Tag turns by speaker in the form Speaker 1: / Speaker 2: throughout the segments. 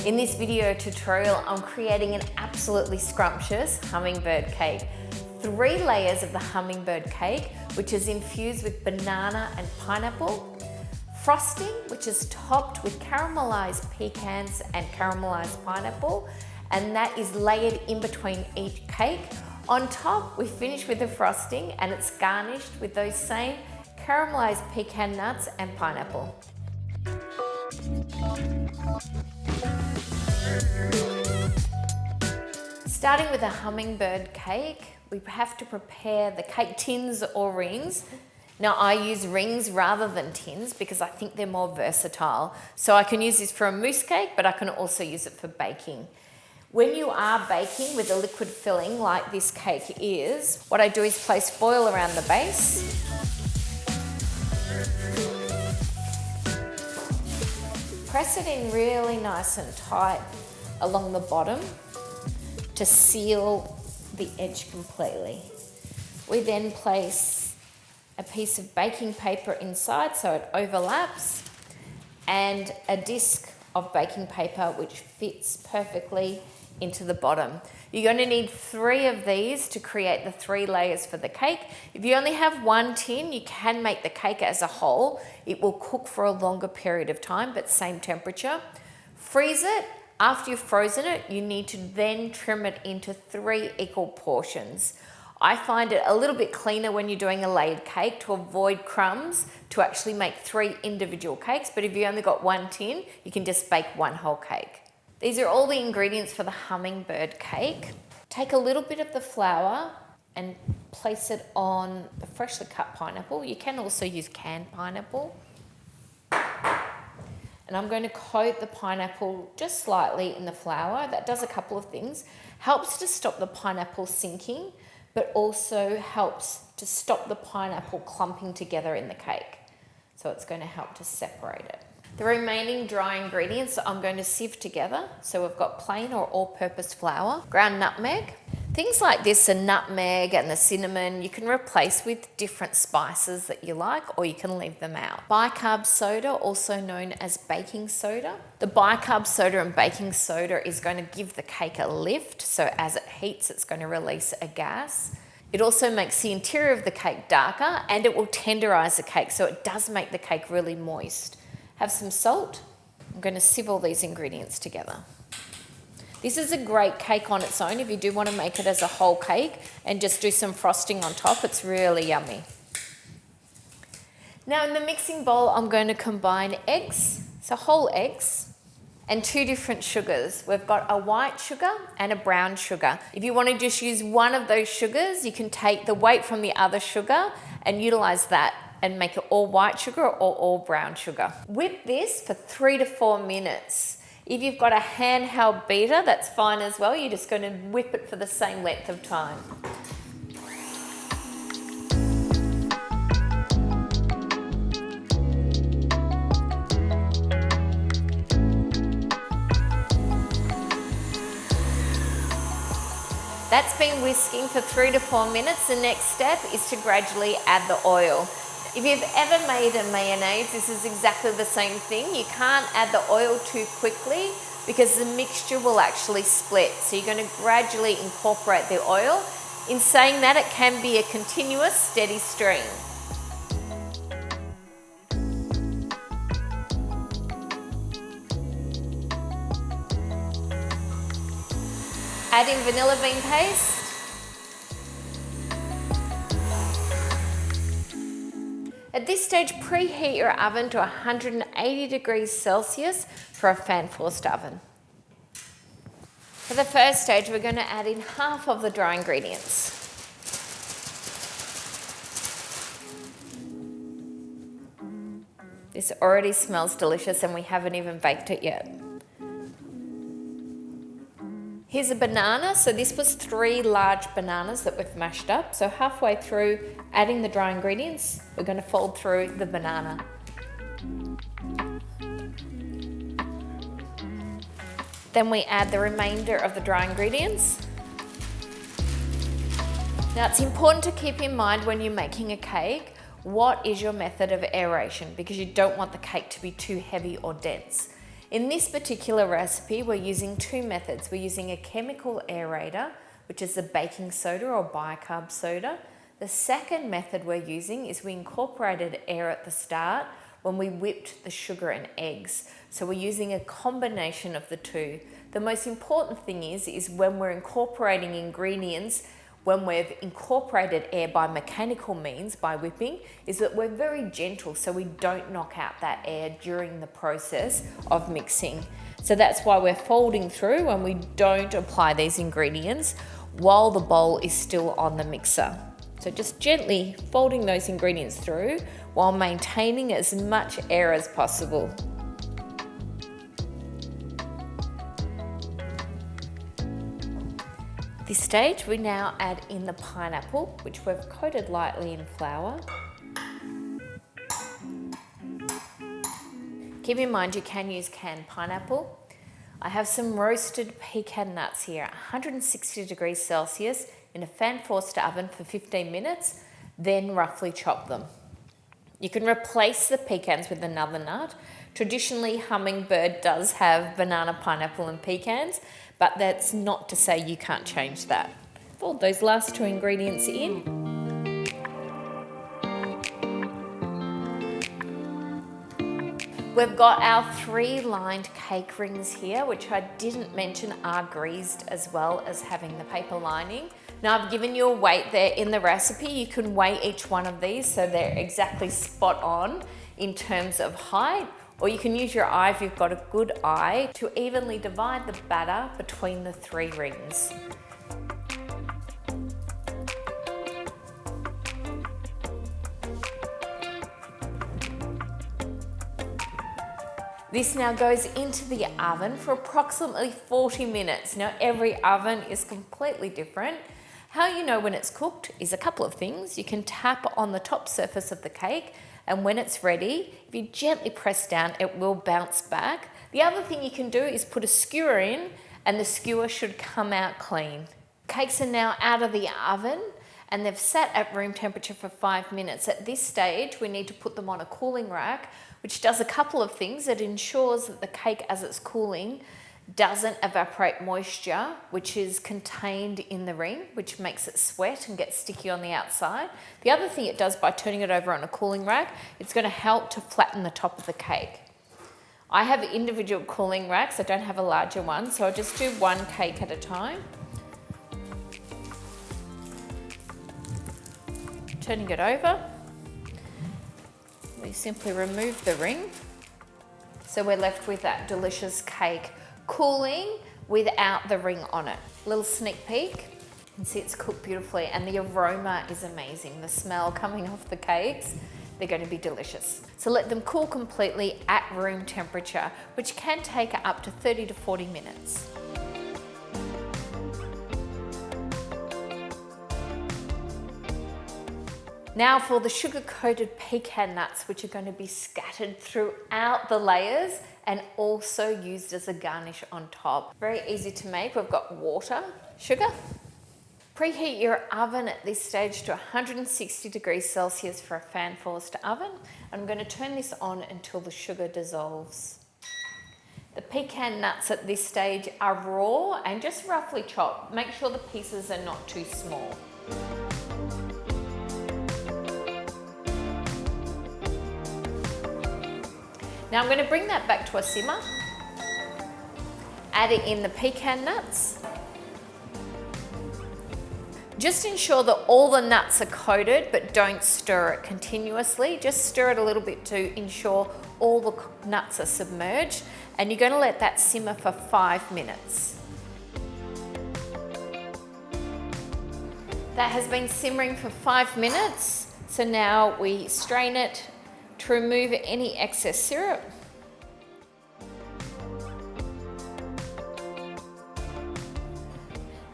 Speaker 1: In this video tutorial, I'm creating an absolutely scrumptious hummingbird cake. 3 layers of the hummingbird cake, which is infused with banana and pineapple. Frosting, which is topped with caramelized pecans and caramelized pineapple, and that is layered in between each cake. On top, we finish with the frosting and it's garnished with those same caramelized pecan nuts and pineapple. Starting with a hummingbird cake, we have to prepare the cake tins or rings. Now I use rings rather than tins because I think they're more versatile. So I can use this for a mousse cake, but I can also use it for baking. When you are baking with a liquid filling like this cake is, what I do is place foil around the base. Press it in really nice and tight along the bottom to seal the edge completely. We then place a piece of baking paper inside so it overlaps and a disc of baking paper which fits perfectly into the bottom. You're going to need 3 of these to create the 3 layers for the cake. If you only have 1 tin, you can make the cake as a whole. It will cook for a longer period of time, but same temperature. Freeze it. After you've frozen it, you need to then trim it into 3 equal portions. I find it a little bit cleaner when you're doing a layered cake to avoid crumbs to actually make 3 individual cakes, but if you only got 1 tin, you can just bake 1 whole cake. These are all the ingredients for the hummingbird cake. Take a little bit of the flour and place it on the freshly cut pineapple. You can also use canned pineapple. And I'm going to coat the pineapple just slightly in the flour. That does a couple of things. Helps to stop the pineapple sinking, but also helps to stop the pineapple clumping together in the cake. So it's going to help to separate it. The remaining dry ingredients I'm going to sieve together. So we've got plain or all-purpose flour, ground nutmeg. Things like this, the nutmeg and the cinnamon, you can replace with different spices that you like, or you can leave them out. Bicarb soda, also known as baking soda. The bicarb soda and baking soda is going to give the cake a lift, so as it heats, it's going to release a gas. It also makes the interior of the cake darker, and it will tenderize the cake, so it does make the cake really moist. Have some salt. I'm going to sieve all these ingredients together. This is a great cake on its own if you do want to make it as a whole cake and just do some frosting on top. It's really yummy. Now in the mixing bowl, I'm going to combine eggs, so whole eggs, and 2 different sugars. We've got a white sugar and a brown sugar. If you want to just use one of those sugars, you can take the weight from the other sugar and utilize that and make it all white sugar or all brown sugar. Whip this for 3 to 4 minutes. If you've got a handheld beater, that's fine as well. You're just going to whip it for the same length of time. That's been whisking for 3 to 4 minutes. The next step is to gradually add the oil. If you've ever made a mayonnaise, this is exactly the same thing. You can't add the oil too quickly because the mixture will actually split. So you're going to gradually incorporate the oil. In saying that, it can be a continuous, steady stream. Add in vanilla bean paste. At this stage, preheat your oven to 180 degrees Celsius for a fan-forced oven. For the first stage, we're going to add in half of the dry ingredients. This already smells delicious and we haven't even baked it yet. Here's a banana. So this was 3 large bananas that we've mashed up. So halfway through adding the dry ingredients, we're going to fold through the banana. Then we add the remainder of the dry ingredients. Now it's important to keep in mind when you're making a cake, what is your method of aeration, because you don't want the cake to be too heavy or dense. In this particular recipe, we're using two methods. We're using a chemical aerator, which is the baking soda or bicarb soda. The second method we're using is we incorporated air at the start when we whipped the sugar and eggs. So we're using a combination of the two. The most important thing is when we're incorporating ingredients, when we've incorporated air by mechanical means, by whipping, is that we're very gentle so we don't knock out that air during the process of mixing. So that's why we're folding through and we don't apply these ingredients while the bowl is still on the mixer. So just gently folding those ingredients through while maintaining as much air as possible. At this stage, we now add in the pineapple, which we've coated lightly in flour. Keep in mind you can use canned pineapple. I have some roasted pecan nuts here, 160 degrees Celsius in a fan-forced oven for 15 minutes, then roughly chop them. You can replace the pecans with another nut. Traditionally, Hummingbird does have banana, pineapple and pecans, but that's not to say you can't change that. Fold those last two ingredients in. We've got our 3-lined cake rings here, which I didn't mention are greased as well as having the paper lining. Now I've given you a weight there in the recipe. You can weigh each one of these so they're exactly spot on in terms of height, or you can use your eye if you've got a good eye to evenly divide the batter between the 3 rings. This now goes into the oven for approximately 40 minutes. Now every oven is completely different. How you know when it's cooked is a couple of things. You can tap on the top surface of the cake, and when it's ready, if you gently press down, it will bounce back. The other thing you can do is put a skewer in, and the skewer should come out clean. Cakes are now out of the oven and they've sat at room temperature for 5 minutes. At this stage, we need to put them on a cooling rack, which does a couple of things. It ensures that the cake, as it's cooling, doesn't evaporate moisture, which is contained in the ring, which makes it sweat and get sticky on the outside. The other thing it does by turning it over on a cooling rack, it's going to help to flatten the top of the cake. I have individual cooling racks. I don't have a larger one, so I'll just do one cake at a time. Turning it over, we simply remove the ring. So we're left with that delicious cake cooling without the ring on it. Little sneak peek. You can see it's cooked beautifully and the aroma is amazing. The smell coming off the cakes, they're going to be delicious. So let them cool completely at room temperature, which can take up to 30 to 40 minutes. Now for the sugar-coated pecan nuts, which are going to be scattered throughout the layers and also used as a garnish on top. Very easy to make. We've got water, sugar. Preheat your oven at this stage to 160 degrees Celsius for a fan-forced oven. I'm going to turn this on until the sugar dissolves. The pecan nuts at this stage are raw and just roughly chopped. Make sure the pieces are not too small. Now I'm going to bring that back to a simmer, adding in the pecan nuts. Just ensure that all the nuts are coated, but don't stir it continuously. Just stir it a little bit to ensure all the nuts are submerged, and you're going to let that simmer for 5 minutes. That has been simmering for 5 minutes, so now we strain it to remove any excess syrup.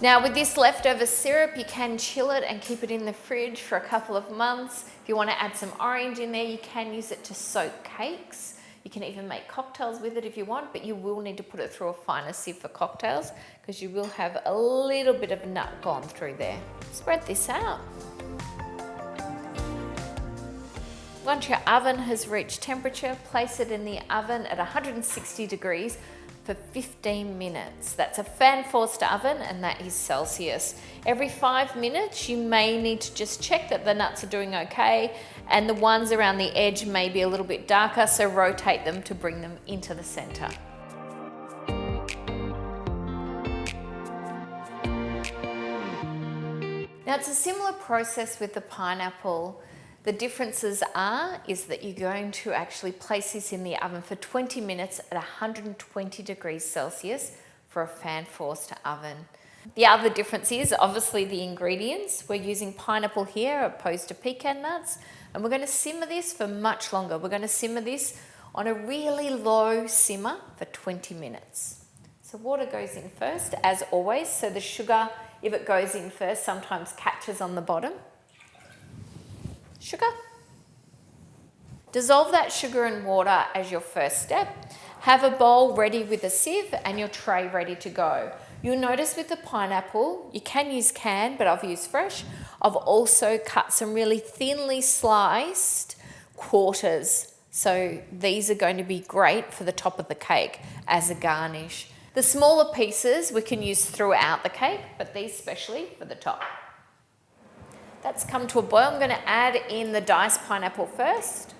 Speaker 1: Now with this leftover syrup, you can chill it and keep it in the fridge for a couple of months. If you want to add some orange in there, you can use it to soak cakes. You can even make cocktails with it if you want, but you will need to put it through a finer sieve for cocktails because you will have a little bit of nut gone through there. Spread this out. Once your oven has reached temperature, place it in the oven at 160 degrees for 15 minutes. That's a fan-forced oven, and that is Celsius. Every 5 minutes, you may need to just check that the nuts are doing okay, and the ones around the edge may be a little bit darker, so rotate them to bring them into the center. Now, it's a similar process with the pineapple. The differences is that you're going to actually place this in the oven for 20 minutes at 120 degrees Celsius for a fan-forced oven. The other difference is obviously the ingredients. We're using pineapple here opposed to pecan nuts, and we're going to simmer this for much longer. We're going to simmer this on a really low simmer for 20 minutes. So water goes in first, as always. So the sugar, if it goes in first, sometimes catches on the bottom. Sugar. Dissolve that sugar and water as your first step. Have a bowl ready with a sieve and your tray ready to go. You'll notice with the pineapple, you can use canned, but I've used fresh. I've also cut some really thinly sliced quarters. So these are going to be great for the top of the cake as a garnish. The smaller pieces we can use throughout the cake, but these especially for the top. That's come to a boil. I'm going to add in the diced pineapple first.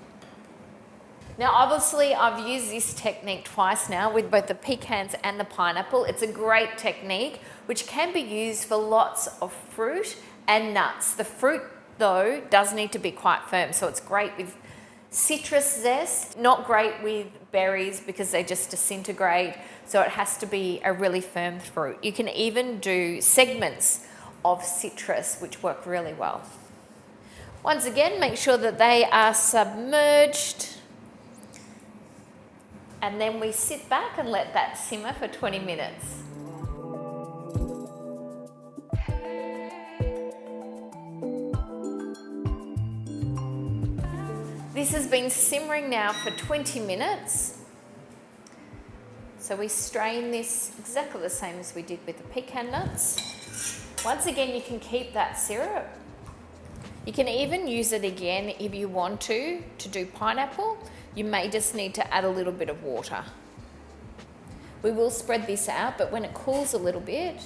Speaker 1: Now, obviously, I've used this technique twice now with both the pecans and the pineapple. It's a great technique which can be used for lots of fruit and nuts. The fruit, though, does need to be quite firm, so it's great with citrus zest, not great with berries because they just disintegrate, so it has to be a really firm fruit. You can even do segments of citrus, which work really well. Once again, make sure that they are submerged, and then we sit back and let that simmer for 20 minutes. This has been simmering now for 20 minutes. So we strain this exactly the same as we did with the pecan nuts. Once again, you can keep that syrup. You can even use it again if you want to do pineapple. You may just need to add a little bit of water. We will spread this out, but when it cools a little bit,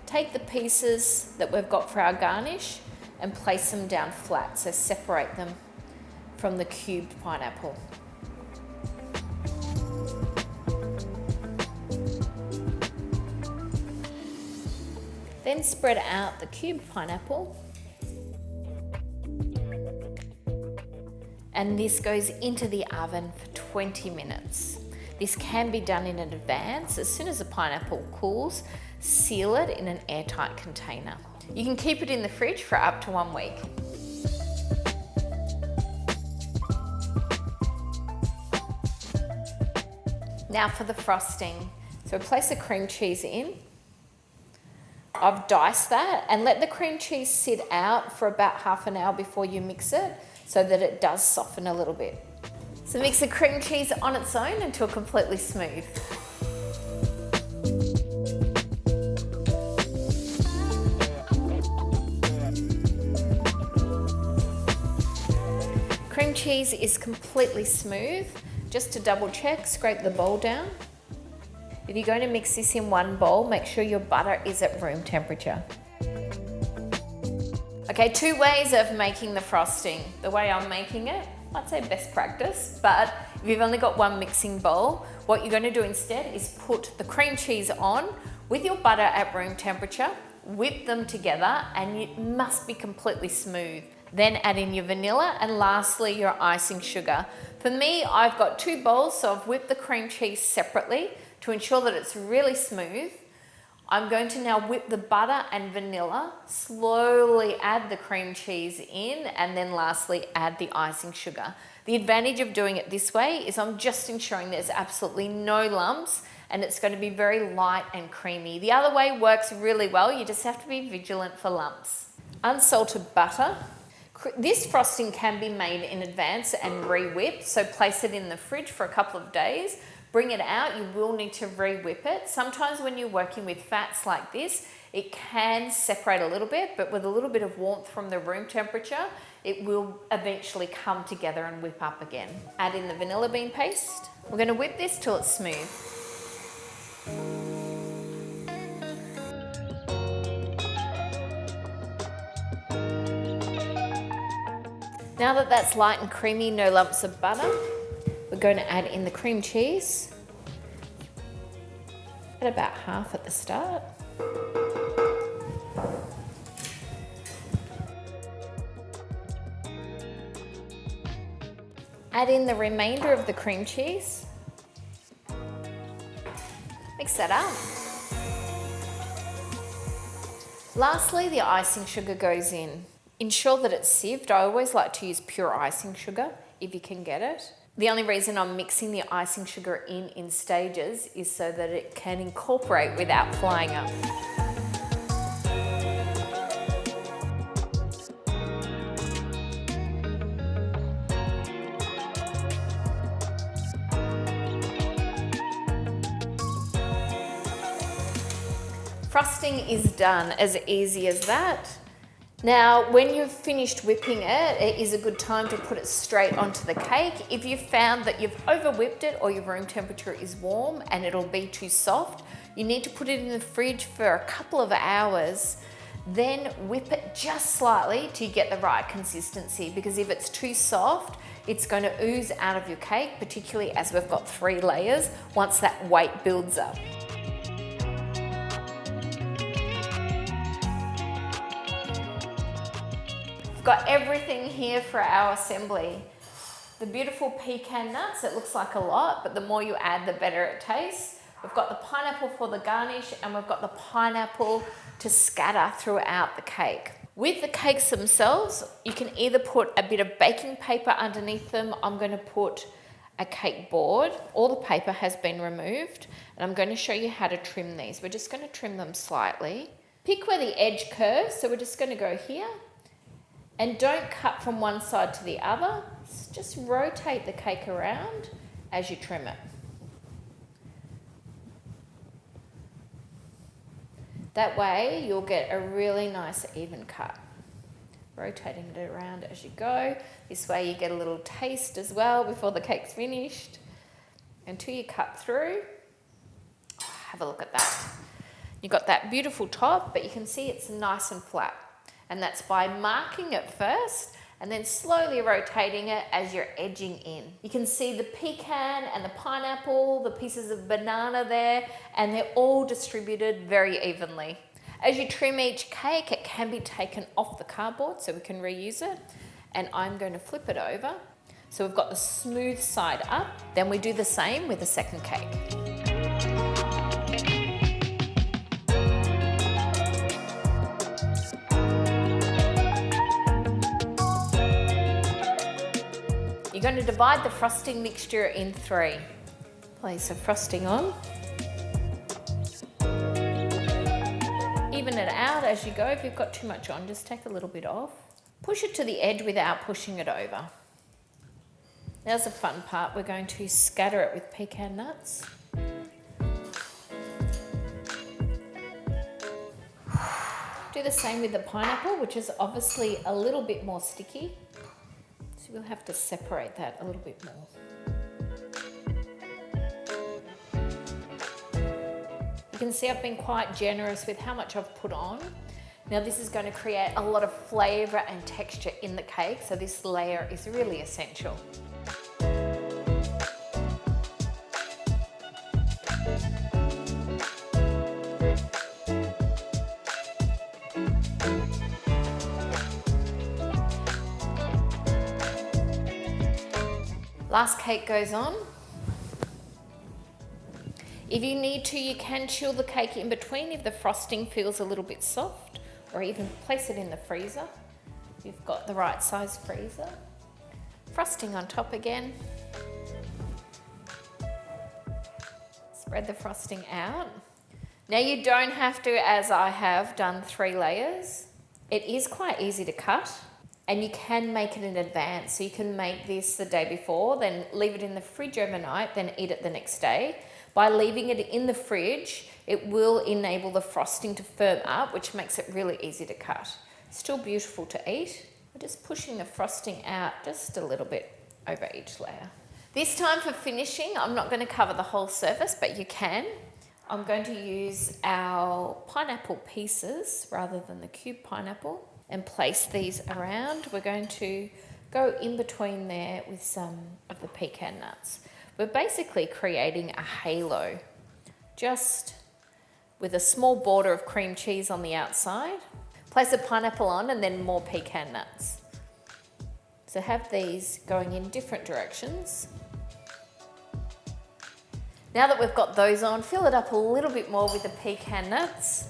Speaker 1: take the pieces that we've got for our garnish and place them down flat, so separate them from the cubed pineapple. Then spread out the cubed pineapple. And this goes into the oven for 20 minutes. This can be done in advance. As soon as the pineapple cools, seal it in an airtight container. You can keep it in the fridge for up to 1 week. Now for the frosting. So place the cream cheese in. I've diced that, and let the cream cheese sit out for about half an hour before you mix it so that it does soften a little bit. So mix the cream cheese on its own until completely smooth. Cream cheese is completely smooth. Just to double check, scrape the bowl down. If you're going to mix this in one bowl, make sure your butter is at room temperature. Okay, 2 ways of making the frosting. The way I'm making it, I'd say best practice, but if you've only got one mixing bowl, what you're going to do instead is put the cream cheese on with your butter at room temperature, whip them together, and it must be completely smooth. Then add in your vanilla and lastly your icing sugar. For me, I've got 2 bowls, so I've whipped the cream cheese separately to ensure that it's really smooth. I'm going to now whip the butter and vanilla, slowly add the cream cheese in, and then lastly add the icing sugar. The advantage of doing it this way is I'm just ensuring there's absolutely no lumps, and it's going to be very light and creamy. The other way works really well, you just have to be vigilant for lumps. Unsalted butter. This frosting can be made in advance and re-whipped, so place it in the fridge for a couple of days. Bring it out, you will need to re-whip it. Sometimes when you're working with fats like this, It can separate a little bit, but with a little bit of warmth from the room temperature, it will eventually come together and whip up again. Add in the vanilla bean paste. We're going to whip this till it's smooth. Now that that's light and creamy, no lumps of butter, we're going to add in the cream cheese. At about half at the start. Add in the remainder of the cream cheese. Mix that up. Lastly, the icing sugar goes in. Ensure that it's sieved. I always like to use pure icing sugar if you can get it. The only reason I'm mixing the icing sugar in stages is so that it can incorporate without flying up. Frosting is done, as easy as that. Now, when you've finished whipping it, it is a good time to put it straight onto the cake. If you've found that you've over whipped it or your room temperature is warm and it'll be too soft, you need to put it in the fridge for a couple of hours, then whip it just slightly till you get the right consistency, because if it's too soft, it's going to ooze out of your cake, particularly as we've got 3 layers, once that weight builds up. Got everything here for our assembly. The beautiful pecan nuts, it looks like a lot, but the more you add, the better it tastes. We've got the pineapple for the garnish, and we've got the pineapple to scatter throughout the cake. With the cakes themselves, you can either put a bit of baking paper underneath them. I'm going to put a cake board. All the paper has been removed, and I'm going to show you how to trim these. We're just going to trim them slightly. Pick where the edge curves, so we're just going to go here. And don't cut from one side to the other. Just rotate the cake around as you trim it. That way you'll get a really nice even cut. Rotating it around as you go. This way you get a little taste as well before the cake's finished. Until you cut through. Oh, have a look at that. You've got that beautiful top, but you can see it's nice and flat. And that's by marking it first and then slowly rotating it as you're edging in. You can see the pecan and the pineapple, the pieces of banana there, and they're all distributed very evenly. As you trim each cake, it can be taken off the cardboard so we can reuse it. And I'm going to flip it over. So we've got the smooth side up. Then we do the same with the second cake. You're going to divide the frosting mixture in 3. Place the frosting on. Even it out as you go. If you've got too much on, just take a little bit off. Push it to the edge without pushing it over. Now's the fun part. We're going to scatter it with pecan nuts. Do the same with the pineapple, which is obviously a little bit more sticky. So we'll have to separate that a little bit more. You can see I've been quite generous with how much I've put on. Now this is going to create a lot of flavour and texture in the cake, so this layer is really essential. Last cake goes on. If you need to, you can chill the cake in between if the frosting feels a little bit soft, or even place it in the freezer. You've got the right size freezer. Frosting on top again. Spread the frosting out. Now you don't have to, as I have, done 3 layers. It is quite easy to cut. And you can make it in advance. So you can make this the day before, then leave it in the fridge overnight, then eat it the next day. By leaving it in the fridge, it will enable the frosting to firm up, which makes it really easy to cut. Still beautiful to eat. We're just pushing the frosting out just a little bit over each layer. This time for finishing, I'm not going to cover the whole surface, but you can. I'm going to use our pineapple pieces rather than the cube pineapple and place these around. We're going to go in between there with some of the pecan nuts. We're basically creating a halo, just with a small border of cream cheese on the outside. Place a pineapple on and then more pecan nuts. So have these going in different directions. Now that we've got those on, fill it up a little bit more with the pecan nuts.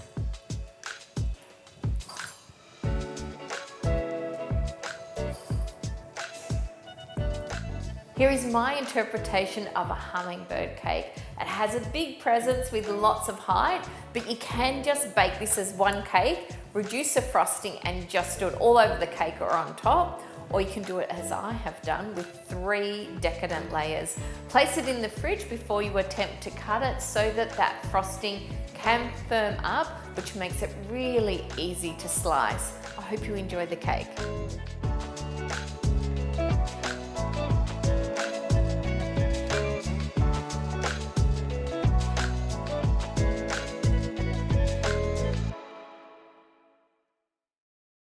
Speaker 1: Here is my interpretation of a hummingbird cake. It has a big presence with lots of height, but you can just bake this as one cake, reduce the frosting and just do it all over the cake or on top, or you can do it as I have done with 3 decadent layers. Place it in the fridge before you attempt to cut it so that that frosting can firm up, which makes it really easy to slice. I hope you enjoy the cake.